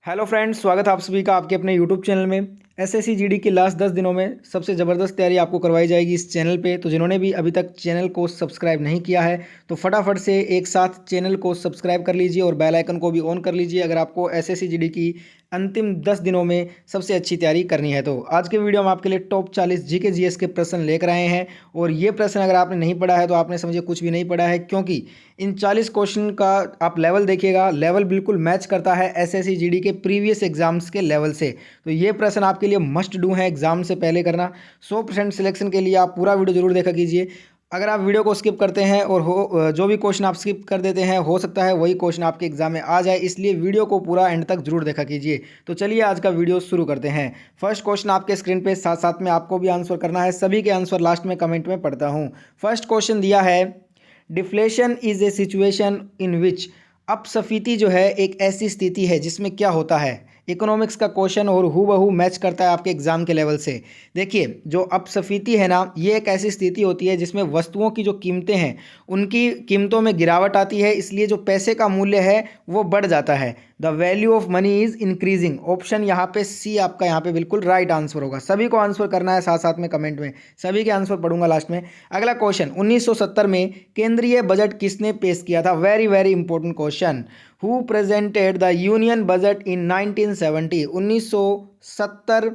Hello friends, स्वागत है आप सभी का आपके अपने यूट्यूब चैनल में। एसएससी जीडी की लास्ट 10 दिनों में सबसे ज़बरदस्त तैयारी आपको करवाई जाएगी इस चैनल पे। तो जिन्होंने भी अभी तक चैनल को सब्सक्राइब नहीं किया है तो फटाफट से एक साथ चैनल को सब्सक्राइब कर लीजिए और बेल आइकन को भी ऑन कर लीजिए अगर आपको एसएससी जीडी की अंतिम 10 दिनों में सबसे अच्छी तैयारी करनी है। तो आज के वीडियो में आपके लिए टॉप 40 जीके जीएस के प्रश्न लेकर आए हैं और ये प्रश्न अगर आपने नहीं पढ़ा है तो आपने समझिए कुछ भी नहीं पढ़ा है, क्योंकि इन 40 क्वेश्चन का आप लेवल देखिएगा, लेवल बिल्कुल मैच करता है एसएससी जीडी के प्रीवियस एग्जाम्स के लेवल से। तो ये प्रश्न आपके लिए मस्ट डू है एग्जाम से पहले करना। 100% सिलेक्शन के लिए आप पूरा वीडियो जरूर देखा कीजिए। अगर आप वीडियो को स्किप करते हैं और जो भी क्वेश्चन आप स्किप कर देते हैं हो सकता है वही क्वेश्चन आपके एग्जाम में आ जाए, इसलिए वीडियो को पूरा एंड तक जरूर देखा कीजिए। तो चलिए आज का वीडियो शुरू करते हैं। फर्स्ट क्वेश्चन आपके स्क्रीन पे, साथ साथ में आपको भी आंसर करना है। सभी के आंसर लास्ट में कमेंट में पढ़ता हूँ। फर्स्ट क्वेश्चन दिया है, deflation is a situation in which, अपस्फीति जो है एक ऐसी स्थिति है जिसमें क्या होता है। इकोनॉमिक्स का क्वेश्चन और हूबहू मैच करता है आपके एग्जाम के लेवल से। देखिए, जो अपस्फीति है ना, ये एक ऐसी स्थिति होती है जिसमें वस्तुओं की जो कीमतें हैं उनकी कीमतों में गिरावट आती है, इसलिए जो पैसे का मूल्य है वो बढ़ जाता है। The value of money is increasing. Option यहाँ पे सी आपका यहाँ पे बिल्कुल राइट आंसर होगा। सभी को आंसर करना है, साथ साथ में कमेंट में सभी के आंसर पढ़ूंगा लास्ट में। अगला क्वेश्चन, 1970 में केंद्रीय बजट किसने पेश किया था। Very very important question. Who presented the union budget in 1970। 1970,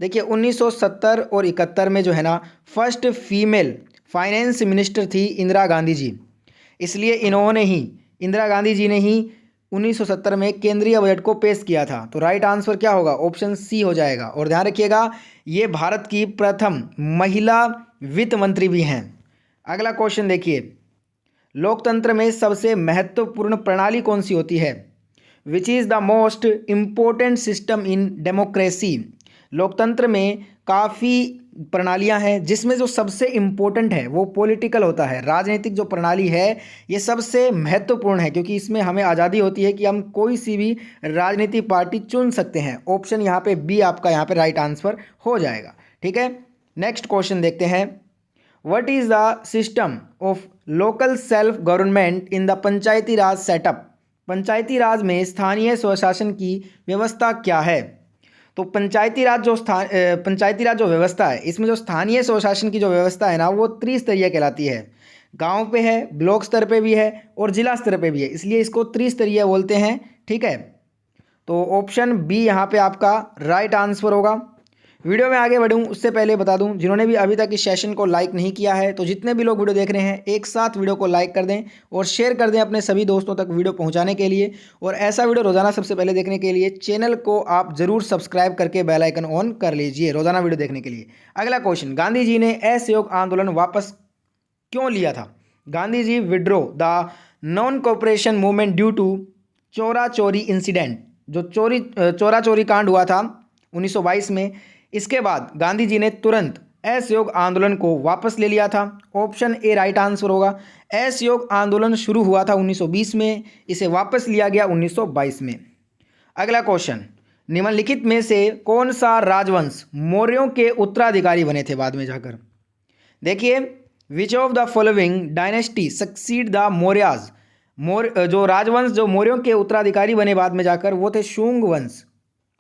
देखिए 1970 और 71 में जो है ना, फर्स्ट फीमेल फाइनेंस मिनिस्टर थी इंदिरा गांधी जी, इसलिए इन्होंने ही, इंदिरा गांधी जी ने ही 1970 में केंद्रीय बजट को पेश किया था। तो राइट आंसर क्या होगा, ऑप्शन सी हो जाएगा। और ध्यान रखिएगा, ये भारत की प्रथम महिला वित्त मंत्री भी हैं। अगला क्वेश्चन देखिए, लोकतंत्र में सबसे महत्वपूर्ण प्रणाली कौन सी होती है। Which is the most important system in democracy. लोकतंत्र में काफ़ी प्रणालियां हैं जिसमें जो सबसे इम्पोर्टेंट है वो पॉलिटिकल होता है। राजनीतिक जो प्रणाली है ये सबसे महत्वपूर्ण है, क्योंकि इसमें हमें आज़ादी होती है कि हम कोई सी भी राजनीतिक पार्टी चुन सकते हैं। ऑप्शन यहाँ पे बी आपका यहाँ पे राइट आंसर हो जाएगा। ठीक है, नेक्स्ट क्वेश्चन देखते हैं। What is the system of local self government in the Panchayati Raj setup. Panchayati Raj में स्थानीय स्वशासन की व्यवस्था क्या है। तो पंचायती राज जो व्यवस्था है, इसमें जो स्थानीय स्वशासन की जो व्यवस्था है ना, वो त्रिस्तरीय कहलाती है। गांव पे है, ब्लॉक स्तर पे भी है और जिला स्तर पे भी है, इसलिए इसको त्रिस्तरीय बोलते हैं। ठीक है, तो ऑप्शन बी यहाँ पे आपका राइट आंसर होगा। वीडियो में आगे बढ़ूँ उससे पहले बता दूं, जिन्होंने भी अभी तक इस सेशन को लाइक नहीं किया है तो जितने भी लोग वीडियो देख रहे हैं एक साथ वीडियो को लाइक कर दें और शेयर कर दें अपने सभी दोस्तों तक वीडियो पहुंचाने के लिए। और ऐसा वीडियो रोजाना सबसे पहले देखने के लिए चैनल को आप जरूर सब्सक्राइब करके बेल आइकन ऑन कर लीजिए रोजाना वीडियो देखने के लिए। अगला क्वेश्चन, गांधी जी ने असहयोग आंदोलन वापस क्यों लिया था। Gandhi ji withdrew the non cooperation movement due to Chaura Chauri incident. जो चोरा चोरी कांड हुआ था 1922 में, इसके बाद गांधी जी ने तुरंत असहयोग आंदोलन को वापस ले लिया था। ऑप्शन ए राइट आंसर होगा। असहयोग आंदोलन शुरू हुआ था 1920 में, इसे वापस लिया गया 1922 में। अगला क्वेश्चन, निम्नलिखित में से कौन सा राजवंश मौर्यों के उत्तराधिकारी बने थे बाद में जाकर। देखिए, which of the following dynasty succeed the Mauryas. जो राजवंश जो मौर्यों के उत्तराधिकारी बने बाद में जाकर वो थे शुंग वंश।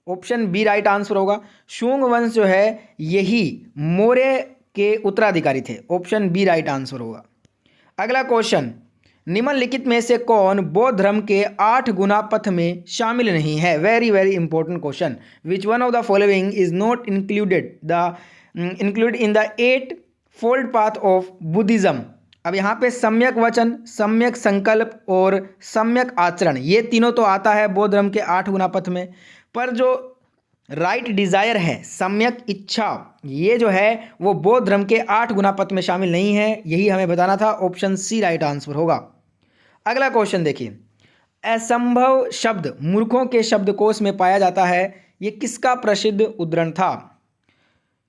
ऑप्शन बी राइट आंसर होगा। शुंग वंश जो है यही मौर्य के उत्तराधिकारी थे। ऑप्शन बी राइट आंसर होगा। अगला क्वेश्चन, निम्नलिखित में से कौन बौद्ध धर्म के 8 गुना पथ में शामिल नहीं है। Very very important question. Which one of the following is not included in the 8 fold path of Buddhism. अब यहाँ पे सम्यक वचन, सम्यक संकल्प और सम्यक आचरण, ये तीनों तो आता है बौद्ध धर्म के 8 गुना पथ में, पर जो राइट डिजायर है, सम्यक इच्छा, ये जो है वो बौद्ध धर्म के 8 गुना पथ में शामिल नहीं है। यही हमें बताना था। ऑप्शन सी राइट आंसर होगा। अगला क्वेश्चन देखिए, असंभव शब्द मूर्खों के शब्दकोश में पाया जाता है, ये किसका प्रसिद्ध उद्धरण था।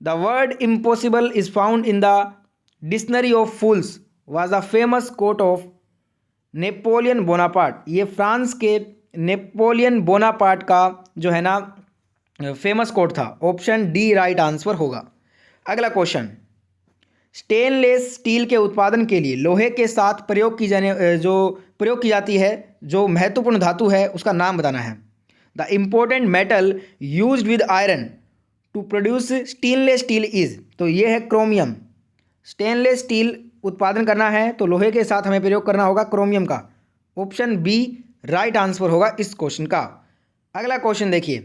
The word impossible is found in the dictionary of fools was the famous quote of Napoleon Bonaparte. ये फ्रांस के नेपोलियन बोनापार्ट का जो है ना फेमस कोट था। ऑप्शन डी राइट आंसर होगा। अगला क्वेश्चन, स्टेनलेस स्टील के उत्पादन के लिए लोहे के साथ प्रयोग की जाती है जो महत्वपूर्ण धातु है उसका नाम बताना है। The important metal used with iron to produce stainless steel is, तो ये है क्रोमियम। स्टेनलेस स्टील उत्पादन करना है तो लोहे के साथ हमें प्रयोग करना होगा क्रोमियम का। ऑप्शन बी राइट आंसर होगा इस क्वेश्चन का। अगला क्वेश्चन देखिए,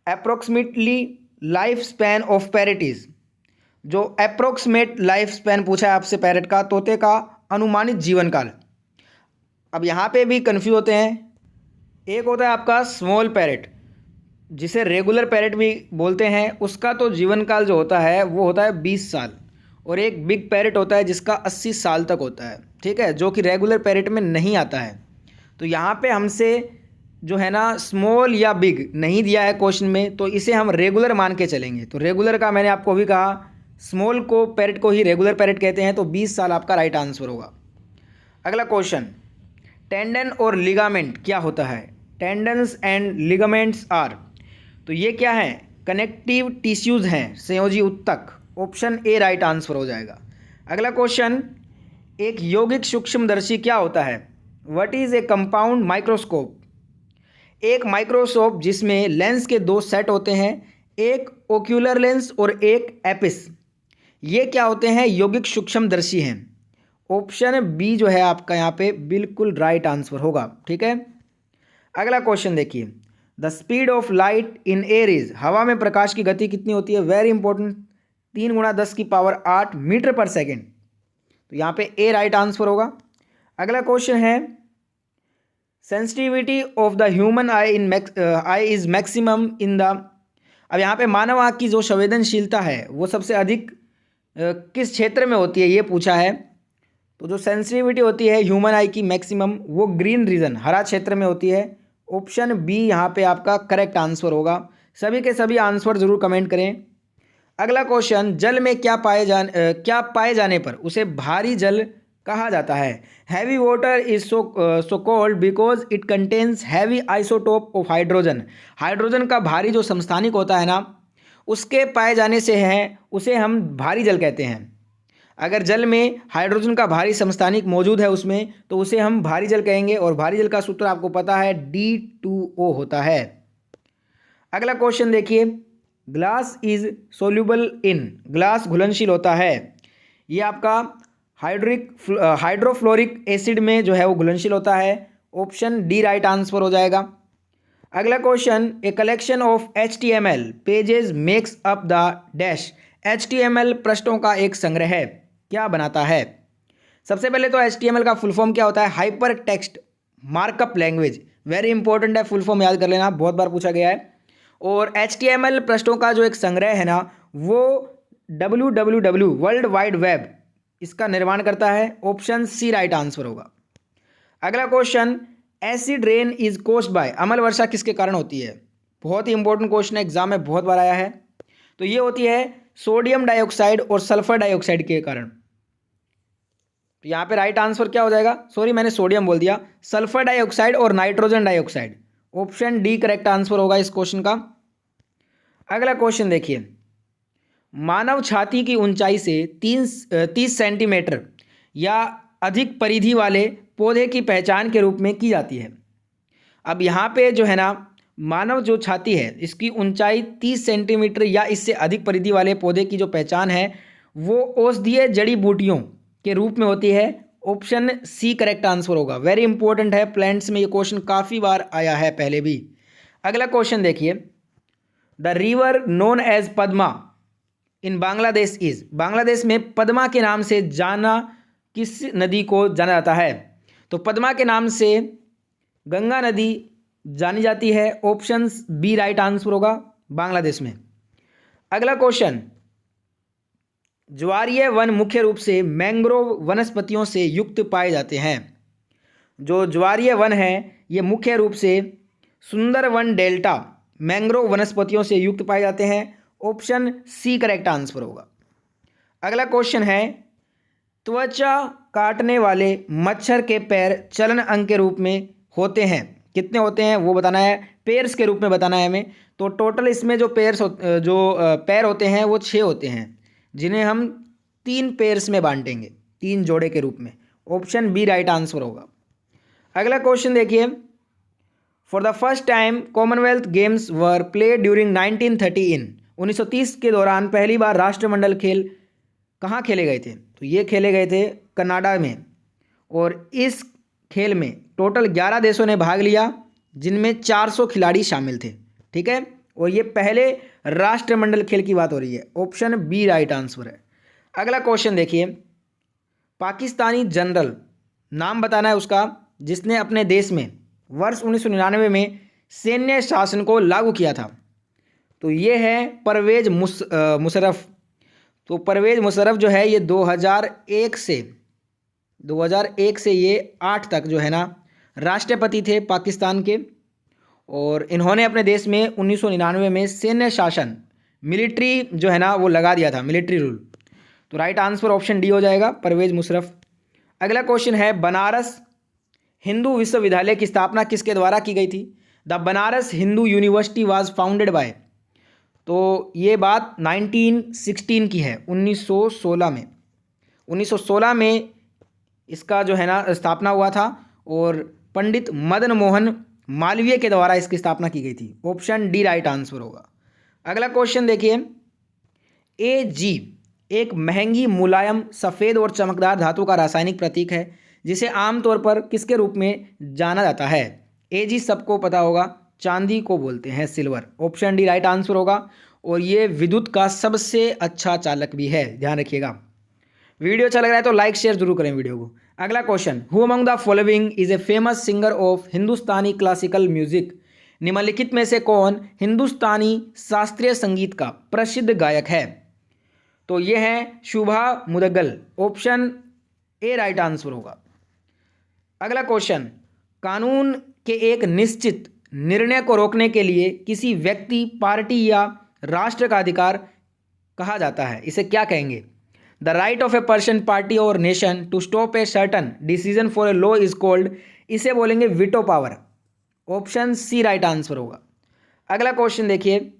approximately life span of parrot is, जो अप्रोक्सीमेट लाइफ स्पैन पूछा है आपसे पैरेट का, तोते का अनुमानित जीवन काल। अब यहाँ पे भी कंफ्यूज होते हैं। एक होता है आपका स्मॉल पैरेट, जिसे रेगुलर पैरेट भी बोलते हैं, उसका तो जीवन काल जो होता है वो होता है 20 साल। और एक बिग पैरेट होता है जिसका 80 साल तक होता है, ठीक है, जो कि रेगुलर पैरेट में नहीं आता है। तो यहाँ पे हमसे जो है ना स्मॉल या बिग नहीं दिया है क्वेश्चन में, तो इसे हम रेगुलर मान के चलेंगे। तो रेगुलर का मैंने आपको अभी कहा, स्मॉल को पैरेट को ही रेगुलर पैरेट कहते हैं, तो 20 साल आपका राइट आंसर होगा। अगला क्वेश्चन, टेंडन और लिगामेंट क्या होता है? टेंडन्स एंड लिगामेंट्स आर, तो ये क्या है? कनेक्टिव टिश्यूज हैं, संयोजी उत्तक। ऑप्शन ए राइट आंसर हो जाएगा। अगला क्वेश्चन, एक यौगिक सूक्ष्मदर्शी क्या होता है? What is a compound microscope? एक माइक्रोस्कोप जिसमें लेंस के 2 सेट होते हैं, एक ओक्यूलर लेंस और एक एपिस। ये क्या होते हैं? यौगिक सूक्ष्मदर्शी हैं। ऑप्शन बी जो है आपका यहाँ पे बिल्कुल राइट आंसर होगा, ठीक है। अगला क्वेश्चन देखिए, the speed of light in air is, हवा में प्रकाश की गति कितनी होती है? वेरी इंपॉर्टेंट, 3 × 10⁸ मीटर पर सेकेंड। तो यहाँ पे ए राइट आंसर होगा। अगला क्वेश्चन है, sensitivity of the human I is maximum in the, अब यहाँ पे मानव आँख की जो संवेदनशीलता है वो सबसे अधिक किस क्षेत्र में होती है, ये पूछा है। तो जो सेंसिटिविटी होती है ह्यूमन आई की मैक्सिमम, वो ग्रीन रीजन, हरा क्षेत्र में होती है। ऑप्शन बी यहाँ पे आपका करेक्ट आंसर होगा। सभी के सभी आंसर जरूर कमेंट करें। अगला क्वेश्चन, जल में क्या पाए जाने पर उसे भारी जल कहा जाता है? Heavy water is so called because it contains heavy isotope of hydrogen. Hydrogen का भारी जो समस्थानिक होता है ना, उसके पाए जाने से है उसे हम भारी जल कहते हैं। अगर जल में हाइड्रोजन का भारी समस्थानिक मौजूद है उसमें, तो उसे हम भारी जल कहेंगे। और भारी जल का सूत्र आपको पता है D2O होता है। अगला क्वेश्चन देखिए, glass is soluble in, glass घुलनशील होता है। ये आपका हाइड्रोफ्लोरिक एसिड में जो है वो घुलनशील होता है। ऑप्शन डी राइट आंसर हो जाएगा। अगला question, a collection of HTML pages makes up the dash. HTML पृष्ठों का एक संग्रह है, क्या बनाता है? सबसे पहले तो HTML का फुल फॉर्म क्या होता है? Hyper text markup language. Very important है, फुल फॉर्म याद कर लेना, बहुत बार पूछा गया है। और HTML पृष्ठों का जो एक संग्रह है ना, वो www वर्ल्ड वाइड वेब इसका निर्माण करता है। ऑप्शन सी राइट आंसर होगा। अगला question, acid rain is caused by, अम्ल वर्षा किसके कारण होती है? बहुत ही इंपॉर्टेंट क्वेश्चन है, एग्जाम में बहुत बार आया है। तो ये होती है सोडियम डाइऑक्साइड और सल्फर डाइऑक्साइड के कारण। तो यहाँ पे राइट आंसर क्या हो जाएगा? सॉरी मैंने सोडियम बोल दिया, सल्फर डाइऑक्साइड और nitrogen dioxide. Option D correct answer होगा इस क्वेश्चन का। अगला क्वेश्चन देखिए, मानव छाती की ऊंचाई से 30 सेंटीमीटर या अधिक परिधि वाले पौधे की पहचान के रूप में की जाती है। अब यहाँ पे जो है ना, मानव जो छाती है इसकी ऊंचाई 30 सेंटीमीटर या इससे अधिक परिधि वाले पौधे की जो पहचान है वो औषधीय जड़ी बूटियों के रूप में होती है। ऑप्शन सी करेक्ट आंसर होगा। वेरी इंपॉर्टेंट है, प्लांट्स में ये क्वेश्चन काफ़ी बार आया है पहले भी। अगला क्वेश्चन देखिए, the river known as Padma in Bangladesh is, Bangladesh में पद्मा के नाम से जाना किस नदी को जाना जाता है? तो पद्मा के नाम से गंगा नदी जानी जाती है। ऑप्शन बी राइट आंसर होगा, बांग्लादेश में। अगला क्वेश्चन, ज्वारीय वन मुख्य रूप से मैंग्रोव वनस्पतियों से युक्त पाए जाते हैं। जो ज्वारीय वन है ये मुख्य रूप से सुंदरवन डेल्टा मैंग्रोव वनस्पतियों से युक्त पाए जाते हैं। ऑप्शन सी करेक्ट आंसर होगा। अगला क्वेश्चन है, त्वचा काटने वाले मच्छर के पैर चलन अंग के रूप में होते हैं, कितने होते हैं वो बताना है, पेयर्स के रूप में बताना है हमें। तो टोटल इसमें जो पैर होते हैं वो 6 होते हैं, जिन्हें हम 3 पेयर्स में बांटेंगे, 3 जोड़े के रूप में। ऑप्शन बी राइट आंसर होगा। अगला क्वेश्चन देखिए, for the first time Commonwealth games were played during 1930 इन 1930 के दौरान पहली बार राष्ट्रमंडल खेल कहाँ खेले गए थे? तो ये खेले गए थे कनाडा में, और इस खेल में टोटल 11 देशों ने भाग लिया, जिनमें 400 खिलाड़ी शामिल थे। ठीक है, और ये पहले राष्ट्रमंडल खेल की बात हो रही है। ऑप्शन बी राइट आंसर है। अगला क्वेश्चन देखिए, पाकिस्तानी जनरल नाम बताना है उसका जिसने अपने देश में वर्ष 1999 में सैन्य शासन को लागू किया था। तो ये है परवेज मुशर्रफ। तो परवेज मुशर्रफ जो है ये 2001 से ये 8 तक जो है ना राष्ट्रपति थे पाकिस्तान के, और इन्होंने अपने देश में 1999 में सैन्य शासन मिलिट्री जो है ना वो लगा दिया था, मिलिट्री रूल। तो राइट आंसर ऑप्शन डी हो जाएगा, परवेज मुशर्रफ। अगला क्वेश्चन है, बनारस हिंदू विश्वविद्यालय की स्थापना किसके द्वारा की गई थी? The Banaras Hindu university was founded by. तो ये बात 1916 की है, 1916 में 1916 में इसका जो है ना स्थापना हुआ था, और पंडित मदन मोहन मालवीय के द्वारा इसकी स्थापना की गई थी। ऑप्शन डी राइट आंसर होगा। अगला क्वेश्चन देखिए, Ag एक महंगी मुलायम सफ़ेद और चमकदार धातु का रासायनिक प्रतीक है जिसे आमतौर पर किसके रूप में जाना जाता है? Ag सबको पता होगा, चांदी को बोलते हैं, silver. Option D right answer होगा, और ये विद्युत का सबसे अच्छा चालक भी है, ध्यान रखिएगा। वीडियो अच्छा लग रहा है तो लाइक शेयर जरूर करें वीडियो को। अगला question, who among the following is a famous singer of Hindustani classical music? निम्नलिखित में से कौन हिंदुस्तानी शास्त्रीय संगीत का प्रसिद्ध गायक है? तो ये है Shubha Mudgal. Option A right answer होगा। अगला क्वेश्चन, कानून के एक निश्चित निर्णय को रोकने के लिए किसी व्यक्ति, पार्टी या राष्ट्र का अधिकार कहा जाता है, इसे क्या कहेंगे? The right of a person, party और nation to stop a certain decision for a law is called, इसे बोलेंगे veto power. Option C right answer होगा। अगला क्वेश्चन देखिए,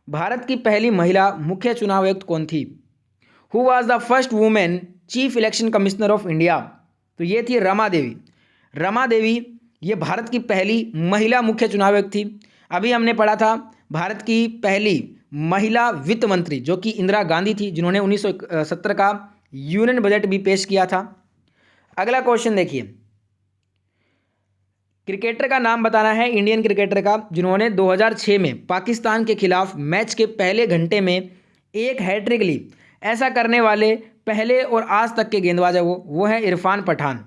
भारत की पहली महिला मुख्य चुनाव आयुक्त कौन थी? Who was the first women chief election commissioner of India? तो ये थी रमा देवी। रमा देवी ये भारत की पहली महिला मुख्य चुनाव आयुक्त थी। अभी हमने पढ़ा था भारत की पहली महिला वित्त मंत्री जो कि इंदिरा गांधी थी, जिन्होंने 1970 का यूनियन बजट भी पेश किया था। अगला क्वेश्चन देखिए, क्रिकेटर का नाम बताना है, इंडियन क्रिकेटर का, जिन्होंने 2006 में पाकिस्तान के खिलाफ मैच के पहले घंटे में एक हैट्रिक ली। ऐसा करने वाले पहले और आज तक के गेंदबाज है वो है इरफान पठान।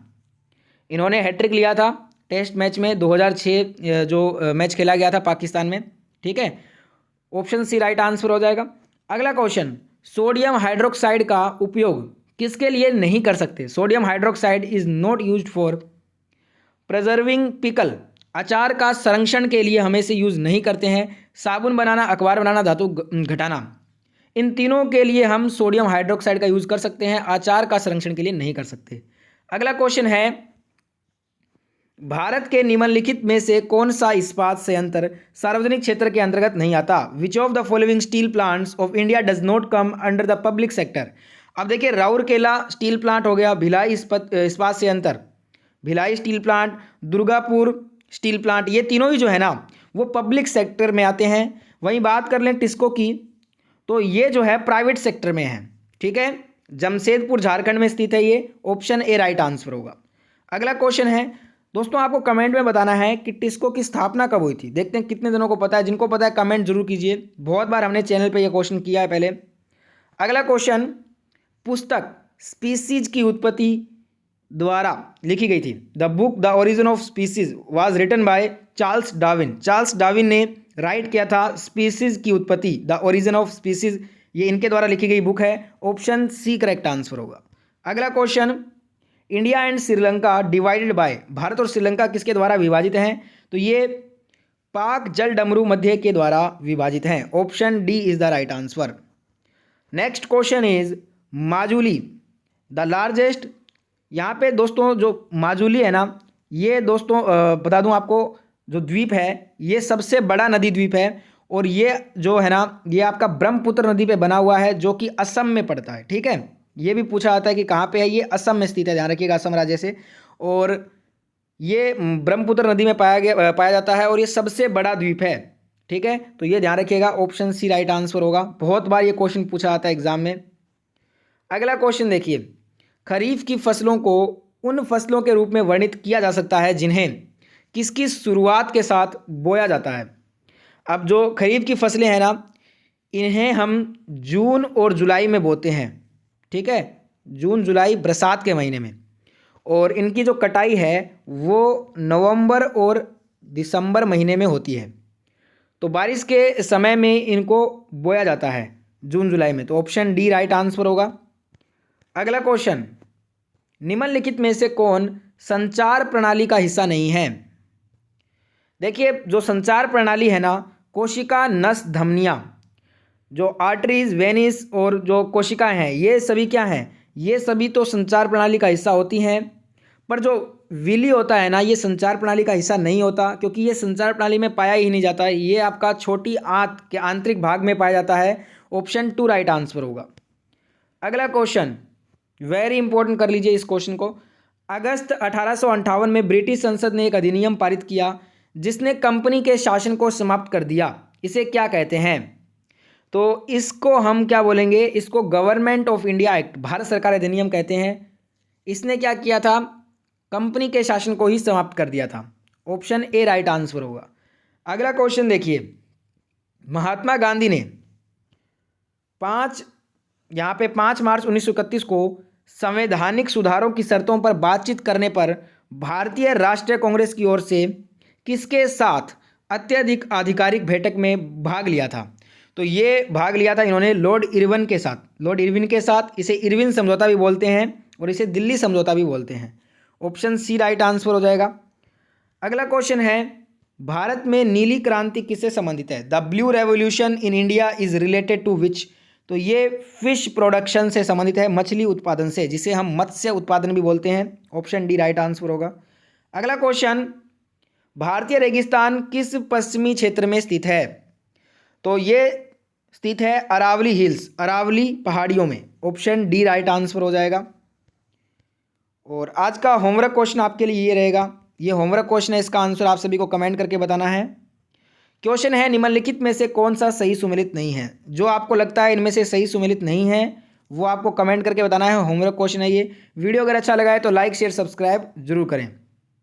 इन्होंने हैट्रिक लिया था टेस्ट मैच में 2006 जो मैच खेला गया था पाकिस्तान में। ठीक है, ऑप्शन सी राइट आंसर हो जाएगा। अगला क्वेश्चन, सोडियम हाइड्रोक्साइड का उपयोग किसके लिए नहीं कर सकते? Sodium hydroxide is not used for preserving pickle, अचार का संरक्षण के लिए हम इसे यूज़ नहीं करते हैं। साबुन बनाना, अखबार बनाना, धातु घटाना, इन तीनों के लिए हम सोडियम हाइड्रोक्साइड का यूज़ कर सकते हैं, आचार का संरक्षण के लिए नहीं कर सकते। अगला क्वेश्चन है, भारत के निम्नलिखित में से कौन सा इस्पात संयंत्र सार्वजनिक क्षेत्र के अंतर्गत नहीं आता? Which of the following steel plants of India does not come under the public sector? अब देखिए, राउरकेला स्टील प्लांट हो गया, भिलाई इस्पात संयंत्र, Bhilai steel plant, Durgapur steel plant, ये तीनों ही जो है ना वो पब्लिक सेक्टर में आते हैं। वहीं बात कर लें टिस्को की, तो ये जो है प्राइवेट सेक्टर में है। ठीक है, जमशेदपुर झारखंड में स्थित है ये। ऑप्शन ए राइट आंसर होगा। अगला क्वेश्चन है दोस्तों, आपको कमेंट में बताना है कि टिस्को की स्थापना कब हुई थी। देखते हैं कितने जनों को पता है। जिनको पता है कमेंट जरूर कीजिए, बहुत बार हमने चैनल पे ये क्वेश्चन किया है पहले। अगला क्वेश्चन, पुस्तक स्पीसीज की उत्पत्ति द्वारा लिखी गई थी। The book The Origin of Species was written by Charles Darwin. Charles Darwin ने राइट किया था स्पीसीज की उत्पत्ति, द ओरिजिन ऑफ स्पीसीज, ये इनके द्वारा लिखी गई बुक है। ऑप्शन सी करेक्ट आंसर होगा। अगला question, India and Sri Lanka divided by, Bharat और श्रीलंका किसके द्वारा विभाजित हैं? तो ये पाक जल डमरू मध्य के द्वारा विभाजित हैं। Option D is the right answer. Next question is Majuli the largest. यहाँ पे दोस्तों जो माजुली है ना, ये दोस्तों बता दूं आपको, जो द्वीप है ये सबसे बड़ा नदी द्वीप है, और ये जो है ना ये आपका ब्रह्मपुत्र नदी पे बना हुआ है, जो कि असम में पड़ता है। ठीक है, ये भी पूछा जाता है कि कहाँ पे है, ये असम में स्थित है, ध्यान रखिएगा, असम राज्य से। और ये ब्रह्मपुत्र नदी में पाया जाता है और ये सबसे बड़ा द्वीप है। ठीक है, तो ये ध्यान रखिएगा, ऑप्शन सी राइट आंसर होगा। बहुत बार ये क्वेश्चन पूछा जाता है एग्जाम में। अगला क्वेश्चन देखिए, खरीफ की फसलों को उन फसलों के रूप में वर्णित किया जा सकता है जिन्हें किसकी शुरुआत के साथ बोया जाता है। अब जो खरीफ की फसलें हैं ना, इन्हें हम जून और जुलाई में बोते हैं। ठीक है, जून जुलाई बरसात के महीने में, और इनकी जो कटाई है वो नवंबर और दिसंबर महीने में होती है। तो बारिश के समय में इनको बोया जाता है जून जुलाई में, तो ऑप्शन डी राइट आंसर होगा। अगला क्वेश्चन, निम्नलिखित में से कौन संचार प्रणाली का हिस्सा नहीं है। देखिए, जो संचार प्रणाली है ना, कोशिका, नस, धमनियाँ, जो आर्टरीज, वेनिस और जो कोशिकाएं हैं, ये सभी क्या हैं, ये सभी तो संचार प्रणाली का हिस्सा होती हैं। पर जो विली होता है ना, ये संचार प्रणाली का हिस्सा नहीं होता, क्योंकि ये संचार प्रणाली में पाया ही नहीं जाता है। ये आपका छोटी आंत के आंतरिक भाग में पाया जाता है। ऑप्शन टू राइट आंसर होगा। अगला क्वेश्चन वेरी इंपॉर्टेंट, कर लीजिए इस क्वेश्चन को। अगस्त 1858 में ब्रिटिश संसद ने एक अधिनियम पारित किया जिसने कंपनी के शासन को समाप्त कर दिया। इसे क्या कहते हैं। तो इसको हम क्या बोलेंगे, इसको government of India act, Bharat सरकार अधिनियम कहते हैं। इसने क्या किया था, कंपनी के शासन को ही समाप्त कर दिया था। ऑप्शन ए राइट आंसर होगा। अगला क्वेश्चन देखिए, महात्मा गांधी ने 5 मार्च 1931 को संवैधानिक सुधारों की शर्तों पर बातचीत करने पर भारतीय राष्ट्रीय कांग्रेस की ओर से किसके साथ अत्यधिक आधिकारिक बैठक में भाग लिया था। तो ये भाग लिया था इन्होंने लॉर्ड इरविन के साथ। इसे इरविन समझौता भी बोलते हैं और इसे दिल्ली समझौता भी बोलते हैं। ऑप्शन सी राइट आंसर हो जाएगा। अगला क्वेश्चन है, भारत में नीली क्रांति किससे संबंधित है। The blue revolution in India is related to which. तो ये फिश प्रोडक्शन से संबंधित है, मछली उत्पादन से, जिसे हम मत्स्य उत्पादन भी बोलते हैं। ऑप्शन डी राइट आंसर होगा। अगला क्वेश्चन, भारतीय रेगिस्तान किस पश्चिमी क्षेत्र में स्थित है। तो ये स्थित है अरावली हिल्स, अरावली पहाड़ियों में। ऑप्शन डी राइट आंसर हो जाएगा। और आज का होमवर्क क्वेश्चन आपके लिए ये रहेगा, ये होमवर्क क्वेश्चन है, इसका आंसर आप सभी को कमेंट करके बताना है। क्वेश्चन है, निम्नलिखित में से कौन सा सही सुमेलित नहीं है। जो आपको लगता है इनमें से सही सुमेलित नहीं है वो आपको कमेंट करके बताना है। होमवर्क क्वेश्चन है ये। वीडियो अगर अच्छा लगा है तो लाइक शेयर सब्सक्राइब जरूर करें।